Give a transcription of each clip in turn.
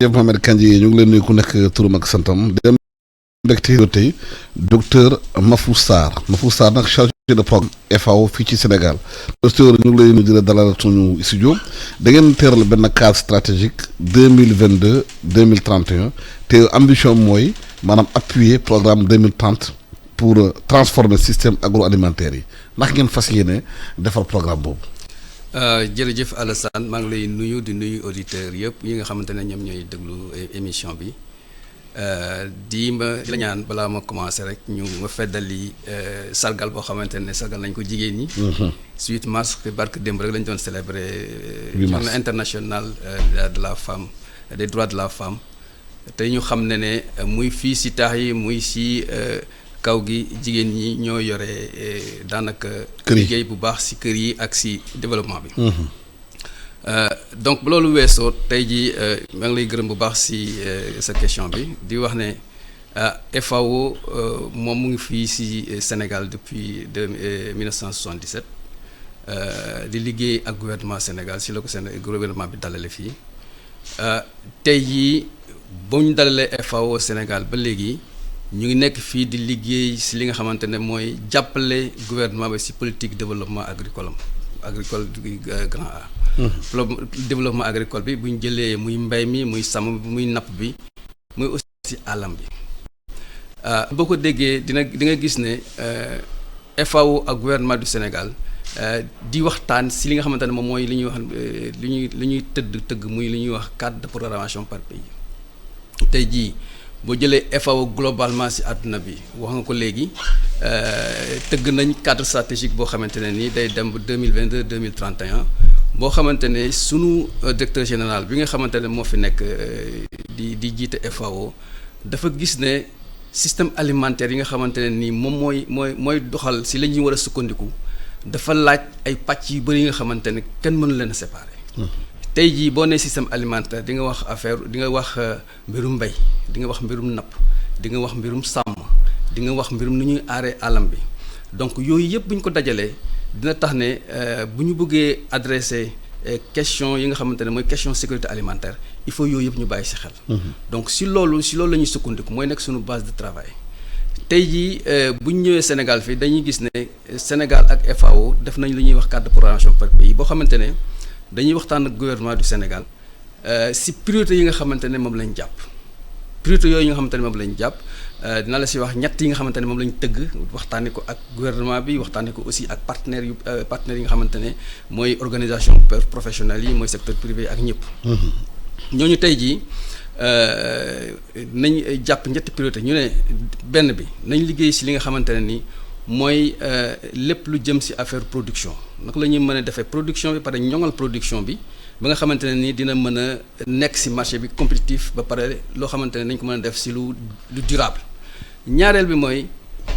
jërëjëf Mohamed Kandji ñu ngi leen nuyu ku nekk turam ak santam di leen mbégte tey docteur Mahfou Sarr nag chargé de programme FAO fii ci Sénégal docteur ñu ngi lay nuyu di la dalal suñu studio da ngeen teeral benn cadre stratégique 2022-2031 te ambition mooy maanaam appuyer programme 2030 pour transformer système agroalimentaire yi ndax ngeen fas yéene defar programme boobu. jërëjëf Alassane maa ngi lay nuyu di nuyu auditeurs yëpp yi nga xamante ne ñoom ñooy déglu émission bi di la ñaan balaa ma commencé rek ñu ma feddali sargal boo xamante ne sargal nañ ko jigéen ñi. 8 mars barke démb rek lañ doon célébrer. journée internationale de la femme des droits de la femme te ñu xam ne muy fii si taax yi muy si. kaw gi jigéen ñi ñoo yore daanaka liggéey bu baax ci kër yi ak ci développement bi donc bu loolu weesoo tey jii maa ngi lay gërëm bu baax ci sa question bi di wax ne FAO moom mu ngi fii ci Sénégal depuis 1977 di liggéey ak gouvernement Sénégal ci la ko gouvernement bi dalale fii tey jii bu ñu dalalee FAO Sénégal ba léegi ñu ngi nekk fii di liggéey ci li nga xamante ne mooy jàppale gouvernement bi ci politique développement agricole grand A. Développement agricole bi bu ñu jëlee muy mbay mi muy sàmm bi muy napp bi muy aussi ci àllam bi boo ko déggee di nga gis ne FAO ak gouvernement du Sénégal di waxtaan ci li nga xamante ne moom mooy li ñuy wax li ñuy tëgg muy li ñuy wax cadre de programmation par pays tey jii. boo jëlee FAO globalement ci àdduna bi wax nga ko léegi tëgg nañ cadre stratégique boo xamante ne nii day dem ba 2022-2031 boo xamante ne sunu directeur général bi nga xamante ne moo fi nekk di jiite FAO dafa gis ne système alimentaire yi nga xamante ne nii moom mooy doxal ci la ñuy war a sukkandiku dafa laaj ay pàcc yu bari yi nga xamante ne kenn mënu leen a séparer. tey jii boo nee système alimentaire di nga wax di nga wax mbirum mbay di nga wax mbirum napp di nga wax mbirum sàmm di nga wax mbirum nu ñuy aaree alam bi donc yooyu yëpp bu ñu ko dajalee dina tax ne bu ñu bëggee adresser question yi nga xamante ne mooy question sécurité alimentaire il faut yooyu yëpp ñu bàyyi ci xel. donc si loolu la ñuy sukkandiku mooy nekk suñu base de travail. tey jii bu ñu ñëwee Sénégal fii dañuy gis ne Sénégal ak FAO def nañ lu ñuy wax cadre de programmation par pays boo xamante ne. dañuy waxtaan ak gouvernement du Sénégal ci priorité yi nga xamante ne moom lañ jàpp priorité yooyu nga xamante ne moom lañ jàpp dina la ci wax ñett yi nga xamante ne moom lañ tëgg waxtaanee ko ak gouvernement bi waxtaanee ko aussi ak partenaires yi nga xamante ne mooy organisation professionnelle yi mooy secteur privé ak ñëpp. ñooñu tey jii nañ jàpp ñetti priorité ñu ne benn bi nañ liggéey ci li nga xamante ne ni. mooy lépp lu jëm ci affaire production naka la ñuy mën a defee production bi pare ñoŋal production bi ba nga xamante ne ni dina mën a nekk ci marché bi compétitif ba pare loo xamante ne nañ ko mën a def ci lu durable ñaareel bi mooy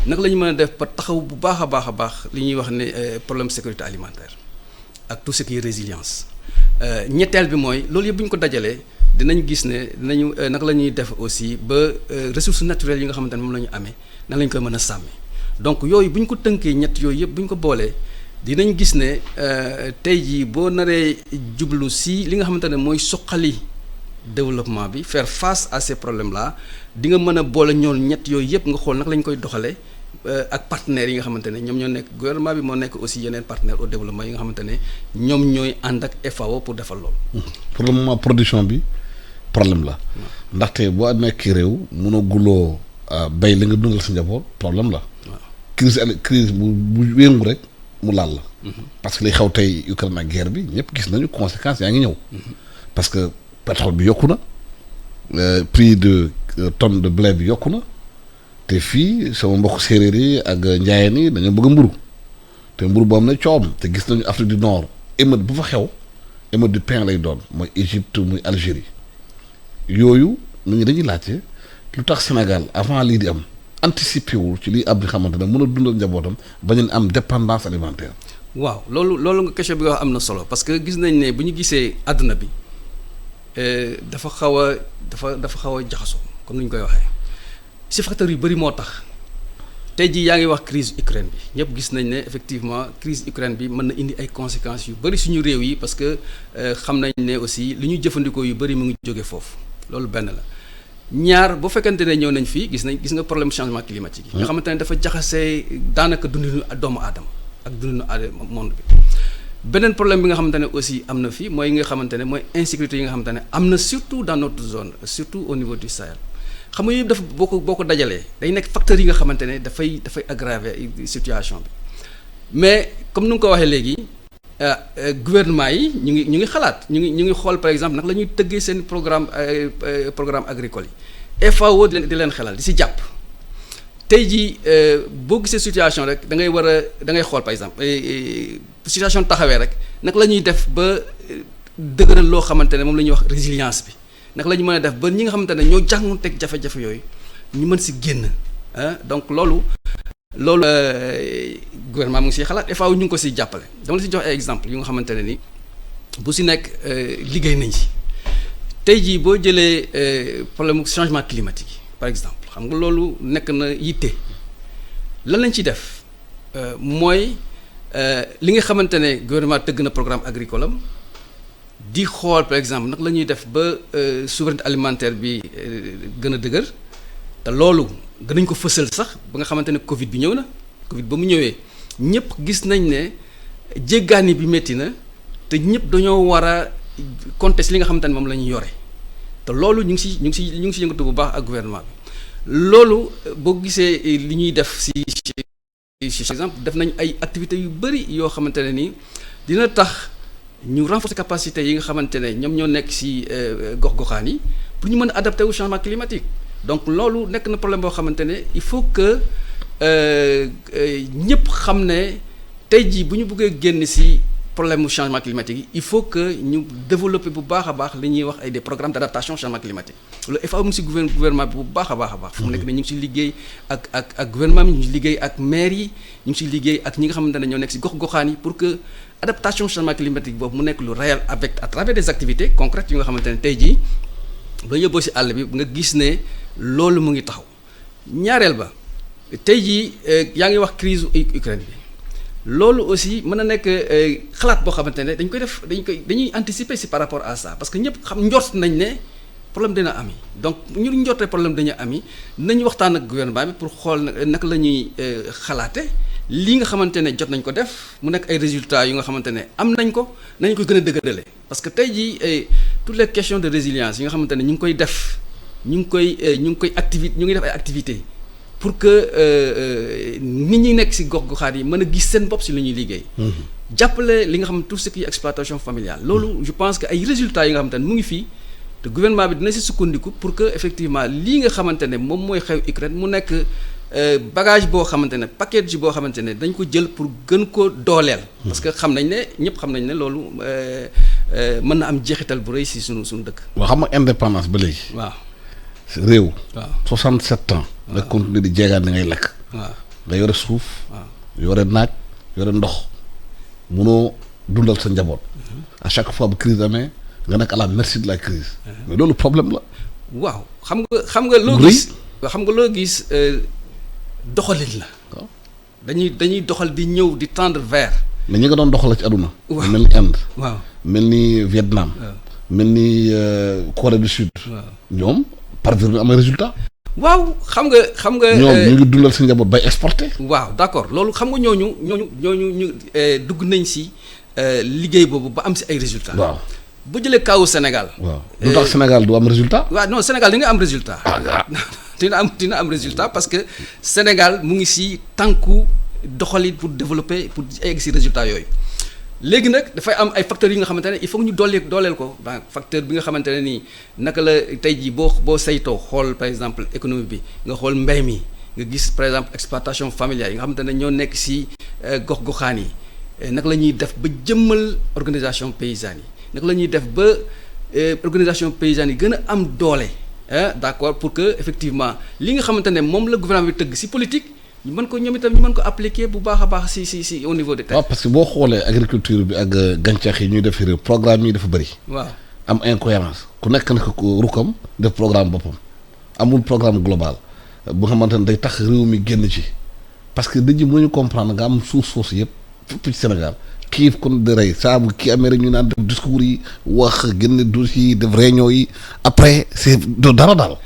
naka la ñu mën a def ba taxaw bu baax a baax li ñuy wax ne problème sécurité alimentaire ak tout ce qui est résilience ñetteel bi mooy loolu yëpp bu ñu ko dajalee dinañ gis ne dinañu naka la ñuy def aussi ba ressources naturelles yi nga xamante ne moom la ñu amee nan la ñu koy mën a sàmmee. donc yooyu bu ñu ko tënkee ñett yooyu yëpp bu ñu ko boolee dinañ gis ne tey jii boo naree jublu ci li nga xamante ne mooy suqali développement bi faire face à ces problèmes là di nga mën a boole ñoom ñett yooyu yëpp nga xool naka la ñu koy doxalee ak partenaires yi nga xamante ne ñoom ñoo nekk gouvernement bi moo nekk aussi yeneen partenaires au développement yi nga xamante ne ñoom ñooy ànd ak FAO pour defal loolu. pour le moment production bi problème la. ndaxte boo nekkee réew mënoo guloo bay li nga dundal sa njaboot problème la. crise bu wéngu rek mu laal la. parce que li xew tey Ukraine ak guerre bi ñëpp gis nañu conséquences yaa ngi ñëw. parce que pétrole bi yokku na prix de tonne de blé bi yokku na te fii sama mbokk séeréer yi ak njaayeen yi dañoo bëgg mburu te mburu boo am ne coom te gis nañu Afrique du Nord émeute bu fa xew émeute du pain lay doon mooy Égypte muy Algérie yooyu nit ñi dañuy laajte lu tax Sénégal avant lii di am. anticiper wul ci lii ab bi xamante ne mën a dundal njabootam bañ a am dépendance alimentaire. waaw loolu nga question bi nga wax am na solo parce que gis nañ ne bu ñu gisee àdduna bi dafa xaw a jaxasoo comme ni ñu koy waxee ci facteurs yu bari moo tax tey jii yaa ngi wax crise Ukraine bi ñëpp gis nañ ne effectivement crise Ukraine bi mën na indi ay conséquences yu bari suñu réew yi parce que xam nañ ne aussi li ñu jëfandikoo yu bari mu ngi jóge foofu loolu benn la ñaar bu fekkante ne ñëw nañ fii gis nga problème changement climatique yi. nga xamante ne dafa jaxasee daanaka dundinu doomu aadama ak dundinu monde bi. beneen problème bi nga xamante ne aussi am na fii mooy nga xamante ne mooy insécurité yi nga xamante ne am na surtout dans notre zone surtout au niveau du Sahel xam nga yëpp dafa boo ko dajalee day nekk facteurs yi nga xamante ne dafay aggraver situation bi mais comme nu nga ko waxee léegi gouvernement yi ñu ngi xalaat ñu ngi xool par exemple nag la ñuy tëggee seen programme agricole yi FAO di leen xelal di si jàpp tey jii boo gisee situation rek da ngay xool par exemple situation taxawee rek nag la ñuy def ba dëgëral loo xamante ne moom la ñuy wax résilience bi nag la ñu mën a def ba ñi nga xamante ne ñoo jànkuwanteeg jafe-jafe yooyu ñu mën si génn donc loolu gouvernement mu ngi siy xalaat FAO ñu ngi ko siy jàppale dama la si jox ay exemple yu nga xamante ne ni bu si nekk liggéey nañ si tey jii boo jëlee problème changement climatique yi par exemple xam nga loolu nekk na yitte lan lañ ciy def mooy li nga xamante ne gouvernement tëgg na programme agricole am di xool par exemple nag la ñuy def ba souveraineté alimentaire bi gën a dëgër te loolu gënañ ko fësal sax ba nga xamante ne Covid bi ñëw na Covid ba mu ñëwee ñëpp gis nañ ne jéggaani bi métti na te ñëpp dañoo war a contester li nga xamante ne moom la ñu yore te loolu ñu ngi si yëngatu bu baax ak gouvernement bi loolu boo gisee li ñuy def si par exemple def nañ ay activités yu bëri yoo xamante ne nii dina tax ñu renforcer capacité yi nga xamante ne ñoom ñoo nekk si gox-goxaan yi pour ñu mën a adapté au changement climatique donc loolu nekk na problème boo xamante ne il faut que ñëpp xam ne tey jii bu ñu bëggee génn si problème mu changement climatique yi il faut que ñu développer bu baax a baax li ñuy wax ay des programmes d'adaptation changement climatique loolu FAO mu ngi si gouvernement bi bu baax a baax fu mu nekk ne ñu ngi si liggéey ak gouvernement bi ñu ngi si liggéey ak maire yi ñu ngi si liggéey ak ñi nga xamante ne ñoo nekk si gox-goxaan yi pour que adaptation changement climatique boobu mu nekk lu réel avec à travers des activités concrètes yu nga xamante ne tey jii ba yóbboo si àll bi nga gis ne loolu mu ngi taxaw ñaareel ba tey jii yaa ngi wax crise Ukraine bi loolu aussi mën na nekk xalaat boo xamante ne dañuy anticiper si par rapport à ça parce que ñëpp njort nañ ne problème dina am yi donc ñu njortee problème dañu am yi nañu waxtaan ak gouvernement bi pour xool naka la ñuy xalaate lii nga xamante ne jot nañ ko def mu nekk ay résultats yu nga xamante ne am nañ ko nañ ko gën a dëgërale parce que tey jii toutes les questions de résilience yi nga xamante ne ñu ngi koy def ñu ngi def ay activités pour que nit ñi nekk si gox-goxaat yi mën a gis seen bopp si lu ñuy liggéey. jàppale li nga xam tout ce qui est exploitation familiale. loolu je pense que ay résultats yi nga xamante ne mu ngi fii te gouvernement bi dina si sukkandiku pour que effectivement lii nga xamante ne moom mooy xew Ukraine mu nekk bagage boo xamante ne package boo xamante ne dañ ko jël pour gën ko dooleel. parce que xam nañ ne ñëpp xam nañ ne loolu mën na am jeexital bu rëy si suñu dëkk. waaw xam nga indépendance ba léegi. waaw réew. waaw 67 ans. nga continuer di jeegaan di ngay lekk. waaw nga yore suuf. waaw yore naaj yore ndox munoo dundal sa njaboot. à chaque fois bu crise amee nga nekk à la merci de la crise. mais loolu problème la. waaw xam nga loo gis. xam nga loo gis doxalin la. waaw dañuy doxal di ñëw di tendre vers. mais ñi nga doon doxal ci àdduna. waaw mel ni Inde. waaw mel ni Vietnam. mel ni Corée du Sud. waaw ñoom parvenir am ay résultat. waaw xam nga. ñoom ñu ngi dundal seen njaboot bay exporté. waaw d'accord loolu xam nga ñooñu dugg nañ si liggéey boobu ba am si ay résultats. waaw bu jëlee kawu Sénégal. waaw lu tax Sénégal du am résultat. waaw non Sénégal dina am résultat. dina am résultat parce que Sénégal mu ngi si tànku doxalin pour développer pour egg si résultats yooyu. léegi nag dafay am ay facteurs yi nga xamante ne il faut que ñu dooleel ko facteur bi nga xamante ne nii naka la tey jii boo saytoo xool par exemple économie bi nga xool mbay mi nga gis par exemple exploitation familiale yi nga xamante ne ñoo nekk si gox-goxaan yi naka la ñuy def ba jëmmal organisation paysanne yi naka la ñuy def ba organisation paysanne yi gën a am doole d'accord pour que effectivement li nga xamante ne moom la gouvernement bi tëgg si politique. ñu mën ko ñoom itam ñu mën ko appliquer bu baax a baax si au niveau de terre. waaw parce que boo xoolee agriculture bi ak gàncax yi ñuy def réew programme yi dafa bëri. waaw am incohérence ku nekk ko rukkam def programme boppam amul programme global bu xamante ne day tax réew mi génn ci parce que dañu mënuñu comprendre nga am suuf soosu yëpp fépp ci Sénégal xiif kon di rey saa bu kii amee rek ñu naan def discours yi wax génne dossiers yi def réunion yi après c'est do dara daal.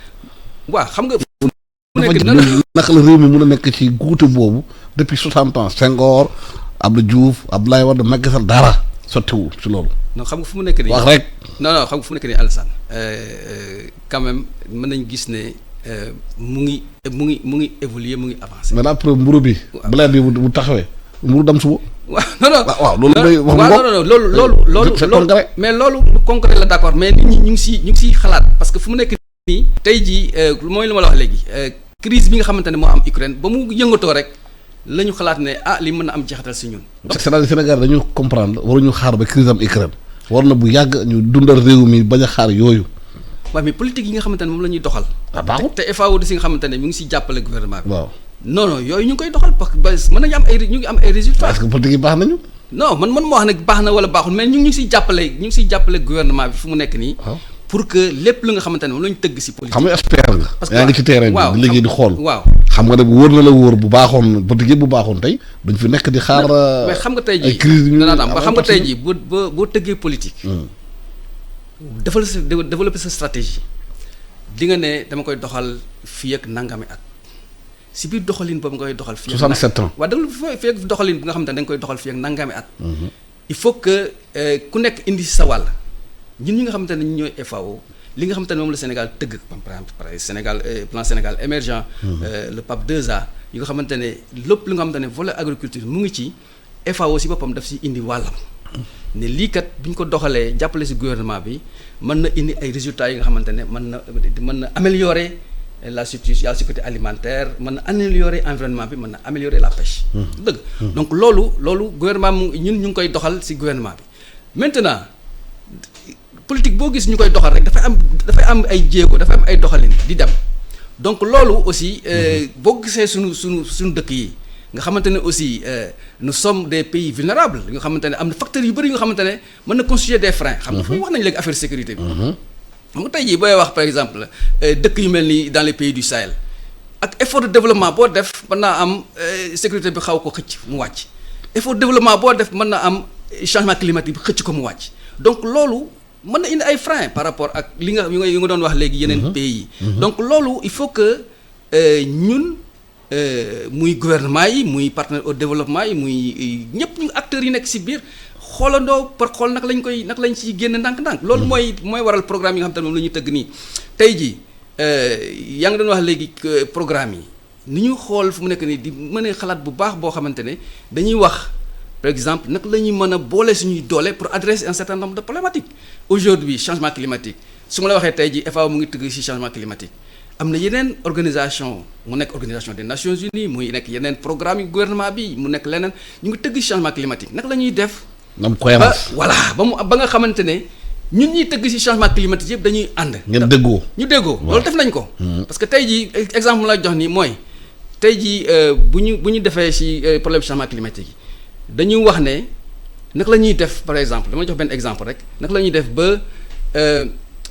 waaw xam nga. naka la réew mi mun a nekk ci guute boobu depuis 60 ans Senghor Abdou Diouf Abdoulaye Wade Macky Sall dara sottiwul ci loolu. non xam nga fu mu nekk nii wax rek. non xam nga fu mu nekk nii Alassane quand même mën nañu gis ne mu ngi évoluer mu ngi avancer. maintenant après mburu bi. blé bi bu taxawee mburu dem suba. waaw non waaw loolu day wax non loolu mais loolu concret la d'accord mais nit ñi ñu ngi siy xalaat parce que fu mu nekk nii tey jii mooy lu ma la wax léegi crise bi nga xamante ne moo am Ukraine ba mu yëngatoo rek la ñu xalaat ne li mën na am jeexital si ñun. c'est-à-dire Sénégal dañu comprendre waruñu xaar ba crise am Ukraine war na bu yàgg ñu dundal réew mi bañ a xaar yooyu. waaw mais politique yi nga xamante ne moom la ñuy doxal. baaxul te FAO di si nga xamante ne mi ngi si jàppale gouvernement bi. waaw non yooyu ñu ngi koy doxal parce que mën nañu am ñu ngi am ay résultats. parce que politique yi baax nañu. non man moo wax ne baax na wala baaxul mais ñu ngi siy jàppale gouvernement bi fu mu nekk nii. pour que lépp lu nga xamante ne moom la ñu tëgg si politique. xam nga expert nga. parce que yaa ngi ci terrain bi liggéey di xool. waaw xam nga ne wóor na la wóor bu baaxoon politique yëpp bu baaxoon tey duñ fi nekk di xaar. mais xam nga tey jii ay crise yu xam nga tey jii boo tëggee politique. développer sa stratégie. di nga ne dama koy doxal fii ak nangami at si biir doxalin boobu nga koy doxal. fii ak 67 ans. waaw déglu fii ak doxalin bi nga xamante ne da nga koy doxal fii ak nangami at. il faut que ku nekk indi sa wàll ñun ñi nga xamante ne ñooy FAO li nga xamante ne moom la Sénégal tëgg par exemple Sénégal plan Sénégal émergent. le PAP 2A yi nga xamante ne lépp li nga xamante ne volet agriculture mu ngi ci FAO si boppam daf si indi wàllam. ne lii kat bi ñu ko doxalee jàppale si gouvernement bi mën na indi ay résultats yi nga xamante ne mën na améliorer la sécurité alimentaire mën na améliorer environnement bi mën na améliorer la pêche. dëgg donc loolu gouvernement ñun ñu ngi koy doxal si gouvernement bi maintenant politique boo gis ñu koy doxal rek dafay am ay jéego dafay am ay doxalin di dem donc loolu aussi boo gisee suñu dëkk yi. nga xamante ne aussi nous sommes des pays vulnérables nga xamante ne am na facteurs yu bëri yu nga xamante ne mën na constituer des freins. xam nga wax nañu léegi affaire sécurité bi. xam nga tey jii booy wax par exemple dëkk yu mel ni dans les pays du Sahel ak effort de développement boo def mën naa am sécurité bi xaw ko xëcc mu wàcc. effort de développement boo def mën naa am changement climatique bi xëcc ko mu wàcc donc loolu mën na indi ay freins par rapport ak li nga doon wax léegi yeneen pays yi. donc loolu il faut que ñun. muy gouvernement yi muy partenaire au développement yi muy ñëpp ñu acteurs yi nekk ci biir xoolandoo par xool naka lañ ciy génn ndànk-ndànk. loolu mooy waral programme yi nga xam te ne moom la ñuy tëgg nii. tey jii yaa ngi doon wax léegi programme yi ni ñu xool fu mu nekk nii di mën a xalaat bu baax boo xamante ne dañuy wax par exemple naka la ñuy mën a boole suñuy doole pour adresser un certain nombre de problématiques. aujourd'hui changement climatique su ma la waxee tey jii FAO mu ngi tëgg ci changement climatique. am na yeneen organisation mu nekk organisation des Nations Unies muy nekk yeneen programme yu gouvernement bi mu nekk leneen ñu ngi tëgg changement climatique naka la ñuy def. ba nga xamante ne ñun ñuy tëgg ci changement climatique yëpp dañuy ànd. ngeen déggoo ñu déggoo loolu def nañ ko. parce que tey jii exemple la jox nii mooy tey jii bu ñu defee ci problème changement climatique yi dañuy wax ne naka la ñuy def par exemple dama jox benn exemple rek naka la ñuy def ba.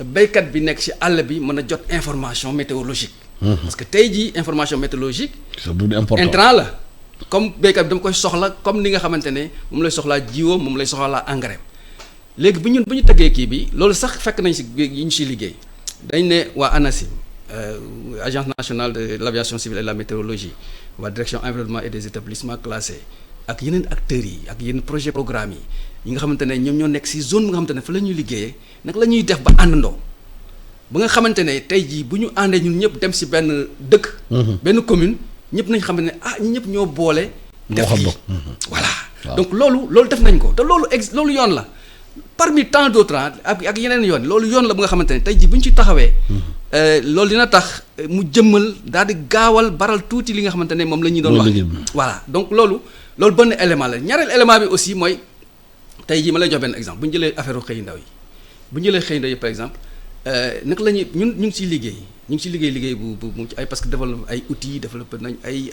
béykat bi nekk ci àll bi mën a jot information météorologique. parce que tey jii information météorologique. intrant la comme béykat bi dama koy soxla comme ni nga xamante ne moom lay soxlaa jiwoo moom lay soxlaa engrais. léegi bu ñu tëggee kii bi loolu sax fekk nañ ci yi ñu ciy liggéey dañ ne waa ANACIM agence nationale de l'aviation civile et de la météorologie waa direction environnement et des établissements classés ak yeneen acteurs yi ak yeneen projet programme yi nga xamante ne ñoom ñoo nekk ci zone bi nga xamante ne fa la ñuy liggéeyee nag la ñuy def ba àndandoo ba nga xamante ne tey jii bu ñu àndee ñun ñëpp dem ci benn dëkk. benn commune ñëpp nañ xam ne ñi ñëpp ñoo boole. def lii voilà. donc loolu def nañ ko te loolu yoon la parmi tant d'autres ak yeneen yoon loolu yoon la bu nga xamante ne tey jii bu ñu ci taxawee. loolu dina tax mu jëmmal daal di gaawal baral tuuti li nga xamante ne moom la ñuy doon wax. voilà donc loolu benn élément la ñaareel élément bi aussi mooy. tey jii ma lay jox benn exemple bu ñu jëlee affaire xëy ndaw yi bu ñu jëlee xëy ndaw yi par exemple naka la ñuy ñu ngi ciy liggéey bu mu ci ay parce que développé ay outils développé nañ ay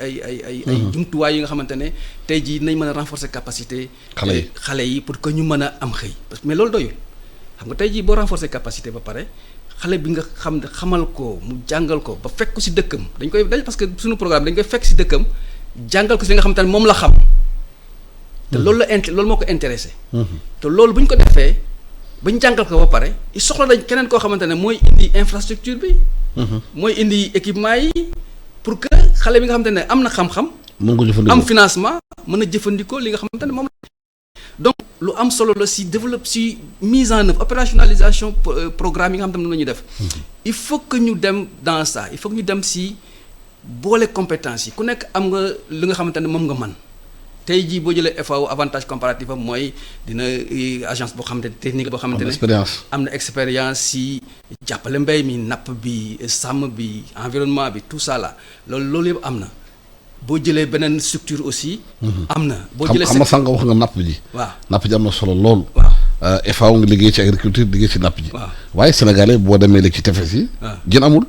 jumtuwaay yi nga xamante ne tey jii nañ mën a renforcer capacité. xale yi pour que ñu mën a am xëy parce que mais loolu doyul xam nga tey jii boo renforcer capacité ba pare xale bi nga xamal ko mu jàngal ko ba fekk ko ci dëkkam parce que suñu programme dañ koy fekk ci dëkkam jàngal ko ci li nga xamante ne moom la xam. te loolu loolu moo ko intéressé. te loolu bu ñu ko defee ba ñu jàngal ko ba pare soxla nañ keneen koo xamante ne mooy indi infrastructure bi. mooy indi équipement yi pour que xale bi nga xamante ne am na xam-xam. mën ko jëfandikoo am financement mën a jëfandikoo li nga xamante ne moom la. donc lu am solo la si si mise en œuvre opérationnalisation programme yi nga xamante ne moom la ñuy def. il faut que ñu dem dans ça il faut que ñu dem si boole compétence yi ku nekk am nga li nga xamante ne moom nga mën. tey jii boo jëlee FAO avantage comparatif am mooy dina agence boo xamante ne technique boo xamante ne am na expérience si jàppale mbéy mi napp bi sàmm bi environnement bi tout ça là loolu yëpp am na boo jëlee beneen structure aussi. am na boo jëlee xam nga sànq wax nga napp ji. waaw napp ji am na solo lool. waaw FAO nga liggéey ci agriculture liggéey ci napp ji. waaw waaye sénégalais boo demee léegi ci tefes yi. jën amul.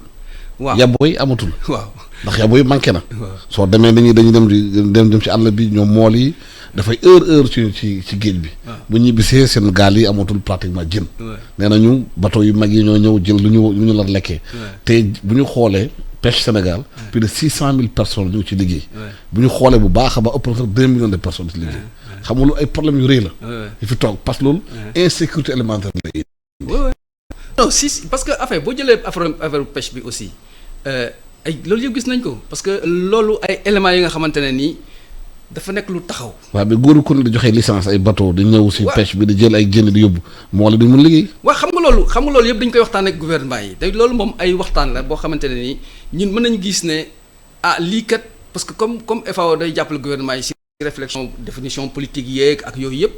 waaw yabooy amatul. waaw ndax yabooy manqué na. soo demee dañuy dem ci àll bi ñoom mool yi dafay heure ci géej bi. bu ñibbisee seen gaal yi amatul pratiquement jën. nee nañu bateau yu mag yi ñoo ñëw jël lu ñu la lekkee. te bu ñu xoolee pêche Sénégal. plus de 600,000 personnes ñu ngi ci liggéey. bu ñu xoolee bu baax a ba ëpp na 2 millions de personnes ci liggéey. xam nga lu ay problèmes yu rëy la. yu fi toog parce que loolu. insécurité alimentaire lay. non si parce que affaire boo jëlee affaire pêche bi aussi ay loolu yëpp gis nañ ko parce que loolu ay éléments yi nga xamante ne nii dafa nekk lu taxaw. waaw mais góor kon di joxe licence ay bateau di ñëw si pêche bi di jël ay jën di yóbbu moo la di mun liggéey. waaw xam nga loolu yëpp dañ koy waxtaan ak gouvernement yi te loolu moom ay waxtaan la boo xamante ne nii ñun mën nañu gis ne lii kat parce que comme FAO day jàppale gouvernement yi si réflexion définition politique yeeg ak yooyu yëpp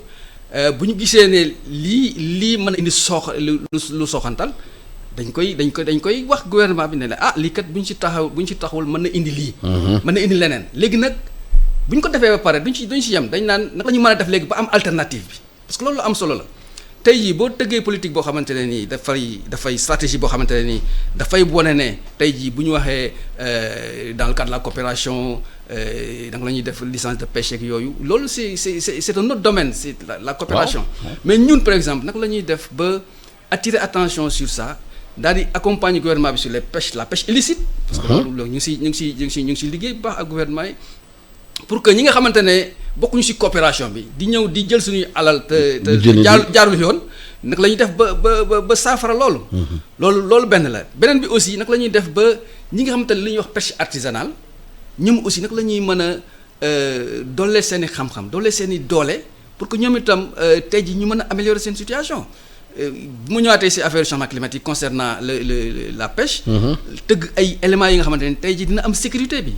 bu ñu gisee ne lii mën a indi lu sooxantal dañ koy wax gouvernement bi ne la lii kat bu ñu si taxawul mën na indi lii. mën na indi leneen léegi nag bu ñu ko defee ba pare duñ si yem dañ naan naka la ñu mën a def léegi ba am alternative bi parce que loolu am solo la tey jii boo tëggee politique boo xamante ne nii dafay stratégie boo xamante ne nii dafay wane ne tey jii bu ñu waxee dans le cadre de la coopération donc la ñuy def licence de pêche ak yooyu loolu c'est un autre domaine c'est la coopération. mais ñun par exemple naka la ñuy def ba attirer attention sur ça daal di accompagner gouvernement bi sur la pêche illicite. parce que loolu ñu ngi si liggéey bu baax ak gouvernement yi. pour que ñi nga xamante ne bokkuñu ci coopération bi di ñëw di jël suñuy alal te jaarul yoon nag la ñuy def ba saafara loolu. loolu benn la beneen bi aussi nag la ñuy def ba ñi nga xamante ne li ñuy wax pêche artisanale ñoom aussi nag la ñuy mën a doole seen i xam-xam doole seen i doole pour que ñoom itam tey jii ñu mën a améliorer seen situation. bu ma ñëwaatee ci affaire changement climatique concernant la pêche. tëgg ay éléments yi nga xamante ne tey jii dina am sécurité bi.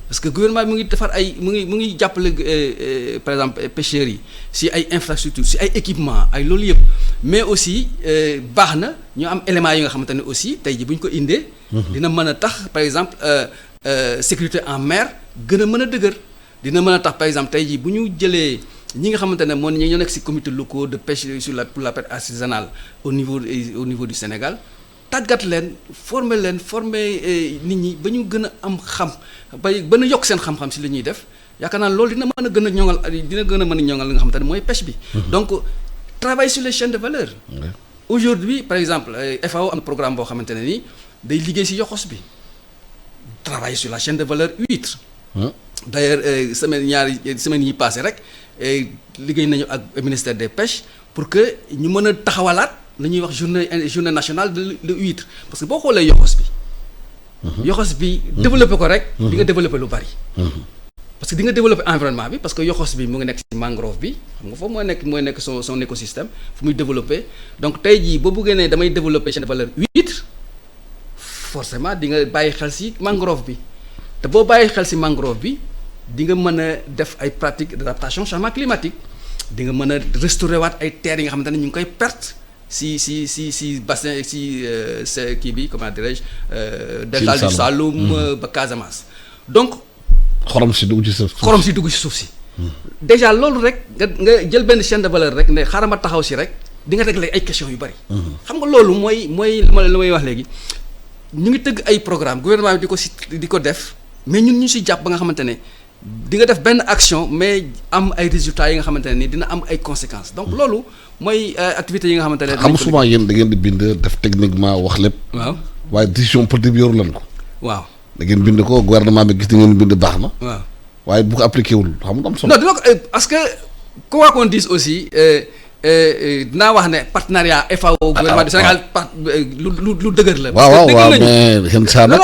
parce que gouvernement mu ngi defar mu ngi jàppale par exemple pêcheurs yi si ay infrastructures si ay équipements ay loolu yëpp mais aussi baax na ñu am éléments yi nga xamante ne aussi tey jii bu ñu ko indee. dina mën a tax par exemple sécurité en mer gën a mën a dëgër dina mën a tax par exemple tey jii bu ñu jëlee ñi nga xamante ne moom ñoo nekk si comités locaux de pêche pour la pêche artisanale au niveau du Sénégal. tàggat leen former nit ñi ba ñu gën a am ba a yokk seen xam-xam si li ñuy def yaakaar naa loolu dina mën a gën a ñoŋal li nga xamante ne mooy pêche bi. donc travail sur les chaînes de valeur. aujourd'hui par exemple FAO am programme boo xamante ne nii day liggéey si yoxos bi travailler sur la chaîne de valeur huître. d'ailleurs semaine yi passé rek liggéey nañu ak ministère des pêches pour que ñu mën a taxawalaat. la ñuy wax journée nationale de huître parce que boo xoolee yoxos bi développé ko rek di nga développé lu bari parce que di nga développé environnement bi parce que yoxos bi mu ngi nekk ci mangrove bi xam nga foofu mooy nekk son écosystème fu muy développé donc tey jii boo bëggee ne damay développé chaîne de valeur huître forcément di nga bàyyi xel ci mangrove bi te boo bàyyi xel ci mangrove bi di nga mën a def ay pratiques d'adaptation changement climatique di nga mën a restaurer waat ay terres yi nga xamante ne ñu ngi koy perte si bassin kii bi comment dirais-je. delta du Saloum ba Casamance. donc. xorom si dugg ci suuf si. déjà loolu rek nga jël benn chaîne de valeur rek ne xaaral ma taxaw si rek di nga régler ay questions yu bari. xam nga loolu mooy li may wax léegi ñu ngi tëgg ay programme gouvernement bi di ko def mais ñun ñu si jàpp ba nga xamante ne di nga def benn action mais am ay résultats yi nga xamante ne ni dina am ay conséquences donc loolu. mooy activités yi nga xamante ne. xam souvent yéen da ngeen di bind def techniquement wax lépp. waaw waaye décision politique bi yoru leen ko. waaw da ngeen bind ko gouvernement bi gis na ngeen bind baax na. waaw waaye bu ko appliqué wul xam nga am solo. non dina ko parce que quoi qu'on dise aussi dinaa wax ne partenariat FAO gouvernement du Sénégal lu dëgër la. waaw mais xen saa nag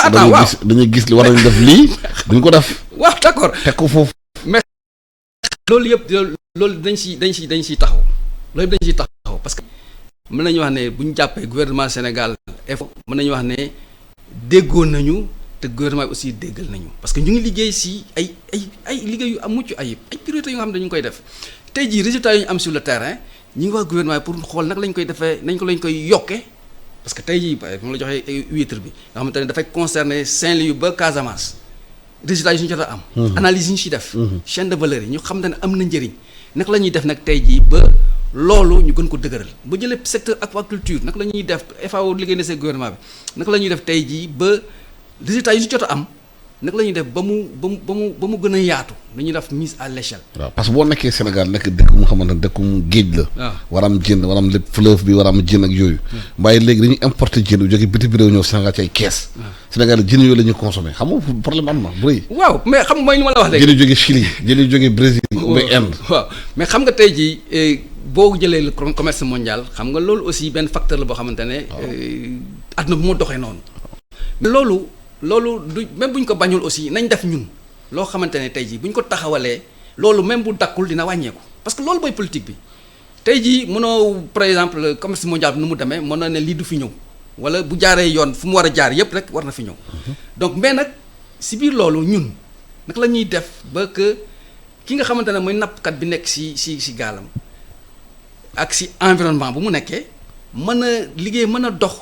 dañuy gis li war nañ def lii duñ ko def. waaw d'accord teg ko foofu. mais loolu yëpp loolu dañ siy taxaw loolu yëpp dañ siy taxaw parce que mën nañu wax ne bu ñu jàppee gouvernement Sénégal FAO mën nañu wax ne déggoon nañu te gouvernement bi aussi déggal nañu parce que ñu ngi liggéey si ay liggéey yu am mucc ayib ay priorités yoo xam ne dañu koy def tey jii résultats yi ñu am sur le terrain ñi ngi wax gouvernement pour xool nag lañ koy defee lañ koy yokkee parce que tey jii moom la joxee huître bi nga xamante ne dafay concerner Saint-Louis ba Casamance résultats yi suñu jot a am. analyse yi ñu si def. chaîne de valeur yi ñu xam ne am na njëriñ naka la ñuy def nag tey jii ba loolu ñu gën ko dëgëral ba jëlee secteur aquaculture naka la ñuy def FAO liggéey na seen gouvernement bi naka la ñuy def tey jii ba résultats yi ñu jot a am. naka la ñuy def ba mu gën a yaatu dañuy def mise à l'échelle. waaw parce que boo nekkee Sénégal nekk dëkk mu xamante ne dëkkum géej la. waaw war am jën war am lépp fleuve bi war am jën ak yooyu. waaye léegi dañuy importer jën yu jógee bitim réew ñëw Sénégal ci ay kees. Sénégal jën yooyu la ñuy consommer xam nga problème am na bu rëy. waaw mais xam nga mooy ni ma la wax léegi. jën yu jógee Chili jën yu jógee Brésil. ou Inde. waaw mais xam nga tey jii boo jëlee le commerce mondial xam nga loolu aussi benn facteur la boo xamante ne. àdduna bu moo doxee noonu. loolu du même bu ñu ko bañul aussi nañ def ñun loo xamante ne tey jii bu ñu ko taxawalee loolu même bu dakkul dina wàññeeku parce que loolu mooy politique bi tey jii mënoo par exemple commerce mondial bi nu mu demee mën na ne lii du fi ñëw wala bu jaaree yoon fu mu war a jaar yépp rek war na fi ñëw donc mais nag si biir loolu ñun naka la ñuy def ba que ki nga xamante ne mooy nappkat bi nekk si gaalam ak si environnement bu mu nekkee mën a liggéey mën a dox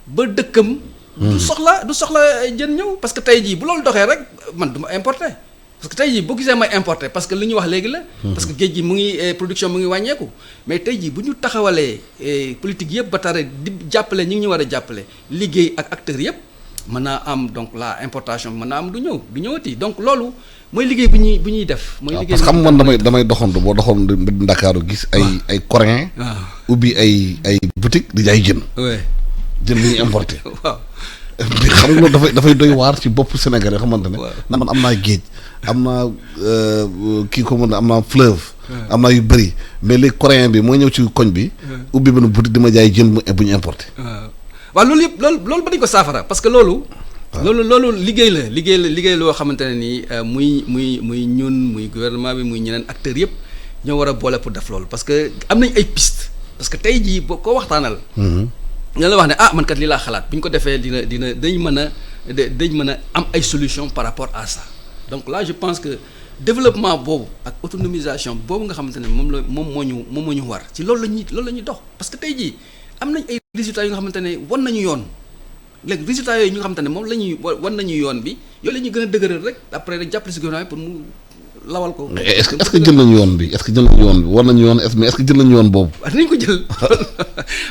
ba dëkkam. du soxla jën ñëw parce que tey jii bu loolu doxee rek man du ma importer parce que tey jii boo gisee may importer parce que li ñu wax léegi la. parce que géej gi mu ngi production mu ngi wàññeeku. mais tey jii bu ñu taxawalee politique yëpp ba tare di jàppale ñi ngi ñu war a jàppale liggéey ak acteurs yëpp mën naa am donc la importation mën naa am du ñëwati donc loolu mooy liggéey bu ñuy def. mooy liggéey parce que xam man damay doxantu boo doxoon Ndakaaru gis. ay coréens. ubbi ay boutique di jaay jën. jën li ñuy importé. waaw xam nga loolu dafay doy waar ci bopp Sénégal yoo xamante ne. na man am naa géej am naa kii ko mën am naa fleuve. am naa yu bëri mais léegi coréen bi mooy ñëw ci koñ bi. ubbi benn boutique di ma jaay jën bu ñu importé. waaw loolu yëpp loolu ba dañ ko saafara parce que loolu. loolu liggéey loo xamante ne nii muy ñun muy gouvernement bi muy ñeneen acteurs yëpp ñoo war a boole pour def loolu parce que am nañ ay piste parce que tey jii boo ko waxtaanal. dina la wax ne man kat lii laa xalaat bu ñu ko defee dañ mën a am ay solution par rapport à ça donc là je pense que développement boobu ak autonomisation boobu nga xamante ne moom moo ñu war ci loolu la ñuy dox parce que tey jii am nañ ay résultats yu nga xamante ne wan nañu yoon léegi résultats yooyu ñu nga xamante ne moom la ñuy wan nañu yoon bi yooyu la ñuy gën a dëgëral rek après rek jàppale si gouvernement pour mu lawal ko. est-ce que jël nañu yoon bi war nañu yoon mais est-ce que jël nañu yoon boobu. waaw dinañ ko jël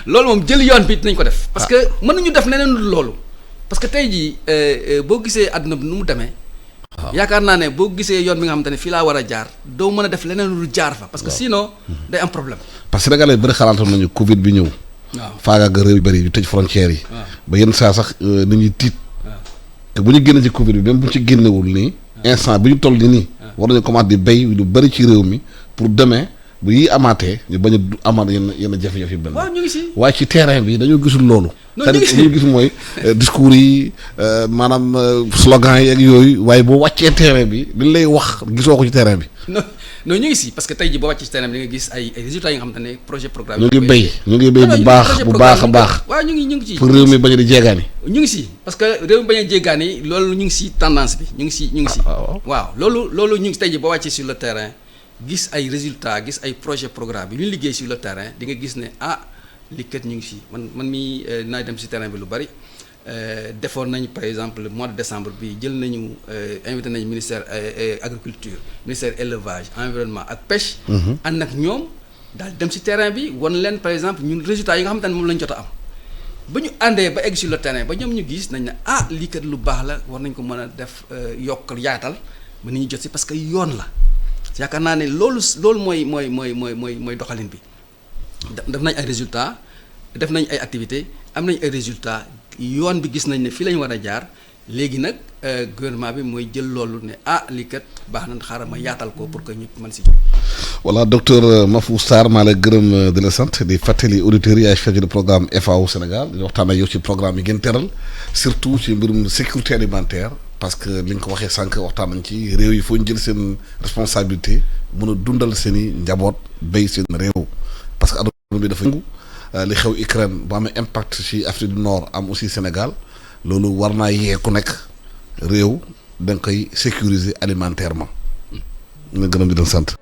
loolu moom jël yoon bi dinañ ko def. parce que mën nañu def leneen lu loolu. parce que tey jii boo gisee àdduna bi nu mu demee. yaakaar naa ne boo gisee yoon bi nga xamante ne fii laa war a jaar doo mën a def leneen lu jaar fa. parce que sinon day am problème. parce que Sénégalais bëri xalaatoon nañu Covid bi ñëw. waaw faagaaga réew yu bëri yu tëj frontières yi. ba yenn saa sax nit ñi tiit. te bu ñu génne ci Covid bi même bu ñu ci génnewul nii. instant bi ñu toll nii. war nañu commencé di béy lu bëri ci réew mi pour demain bu yi amaatee ñu bañ a amaat yenn jafe-jafe yu benn. waaw ñu ngi si. waaye ci terrain bi dañoo gisul loolu. c'est-à-dire li ñu gis mooy discours yi maanaam slogan yi ak yooyu waaye boo wàccee terrain bi dañ lay wax gisoo ko ci terrain bi. non ñu ngi si parce que tey jii boo wàccee ci terrain bi da nga gis ay résultats yi nga xamante ne projet programme. ñu ngi béy bu baax a baax. waaw ñu ngi ci. pour réew mi bañ a di jéegaani. ñu ngi si parce que réew mi bañ a jéegaani loolu ñu ngi si tendance bi ñu ngi si. waaw loolu ñu ngi tey jii boo wàccee sur le terrain gis ay résultats gis ay projet programme bi lu ñu liggéey sur le terrain di nga gis ne li kat ñu ngi si man mii naa dem si terrain bi lu bari defoon nañu par exemple le mois de décembre bi jël nañu invité nañu ministère agriculture ministère élevage environnement ak pêche. ànd ak ñoom daal dem si terrain bi wan leen par exemple ñun résultats yi nga xamante ne moom la ñu jot a am ba ñu àndee ba egg sur le terrain ba ñoom ñu gis nañ ne lii kat lu baax la war nañ ko mën a def yokk yaatal ba nit ñi jot si parce que yoon la yaakaar naa ne loolu mooy doxalin bi. def nañ ay résultats def nañ ay activités am nañ ay résultats yoon bi gis nañ ne fii la ñu war a jaar léegi nag gouvernement bi mooy jël loolu ne lii kat baax na xaaral ma yaatal ko pour que ñëpp mën si jot. voilà docteur Mahfou Sarr maa lay gërëm di la sant di fàttali auditeurs yi ay chef de programme FAO Sénégal di waxtaan ak yow ci programme yi ngeen teral surtout ci mbirum sécurité alimentaire parce que li nga ko waxee sànq waxtaan nañ ci réew yi foo ñu jël seen responsabilité mën a dundal seen i njaboot béy seen réew parce que adduna bi dafa yëngu li xew Ukraine bu amee impact ci Afrique du Nord am aussi Sénégal loolu war naa yee ku nekk réew da nga koy sécuriser alimentairement nga gërëm di leen sant.